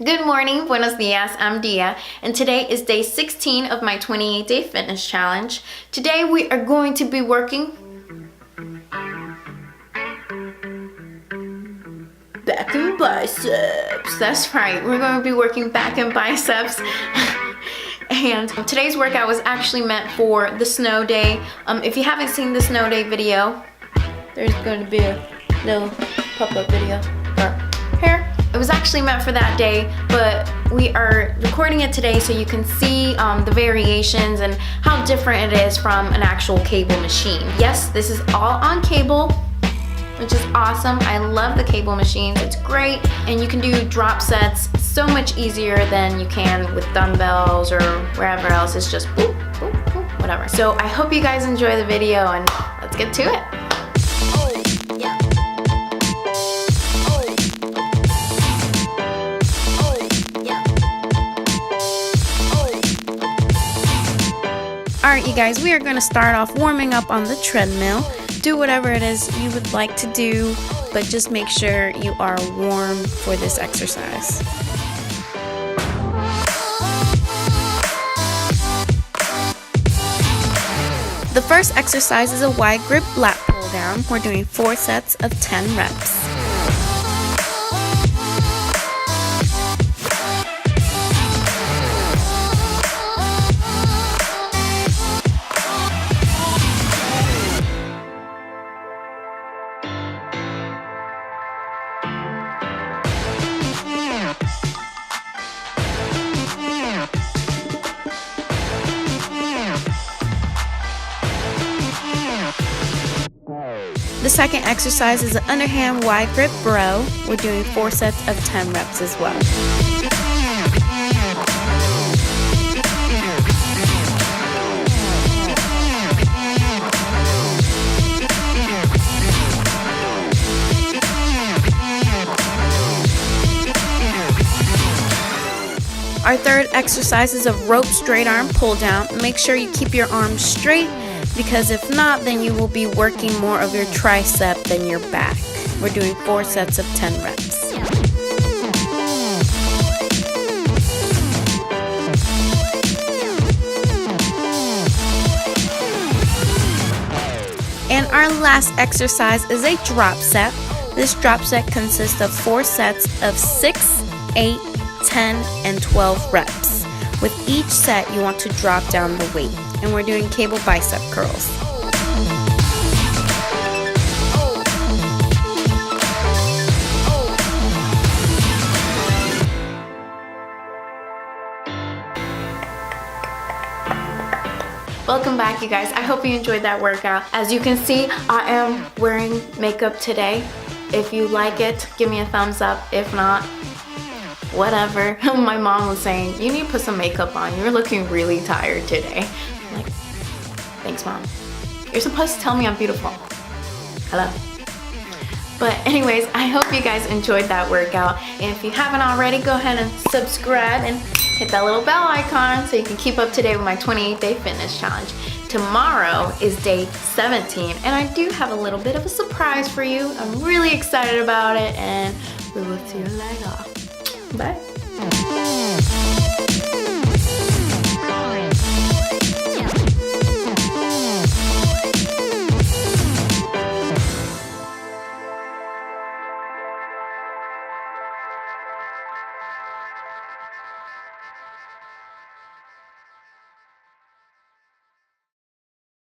Good morning, Buenos Dias, I'm Dia, and today is day 16 of my 28-day fitness challenge. Today we are going to be working back and biceps. That's right, we're going to be working back and biceps. And today's workout was actually meant for the snow day. If you haven't seen the snow day video, there's going to be a little pop-up video here. It was actually meant for that day, but we are recording it today so you can see the variations and how different it is from an actual cable machine. Yes, this is all on cable, which is awesome. I love the cable machines, it's great. And you can do drop sets so much easier than you can with dumbbells or wherever else. It's just boop, boop, boop, whatever. So I hope you guys enjoy the video and let's get to it. Alright you guys, we are going to start off warming up on the treadmill. Do whatever it is you would like to do, but just make sure you are warm for this exercise. The first exercise is a wide grip lat pull down. We're doing 4 sets of 10 reps. The second exercise is an underhand wide grip row. We're doing 4 sets of 10 reps as well. Our third exercise is a rope straight arm pull down. Make sure you keep your arms straight, because if not, then you will be working more of your tricep than your back. We're doing 4 sets of 10 reps. And our last exercise is a drop set. This drop set consists of 4 sets of 6, 8, 10, and 12 reps. With each set, you want to drop down the weight. And we're doing cable bicep curls. Welcome back you guys. I hope you enjoyed that workout. As you can see, I am wearing makeup today. If you like it, give me a thumbs up. If not, whatever. My mom was saying, you need to put some makeup on. You're looking really tired today. I'm like, thanks mom. You're supposed to tell me I'm beautiful. Hello. But anyways, I hope you guys enjoyed that workout. And if you haven't already, go ahead and subscribe and hit that little bell icon so you can keep up to date with my 28-day fitness challenge. Tomorrow is day 17 and I do have a little bit of a surprise for you. I'm really excited about it and we will see you later. Bye.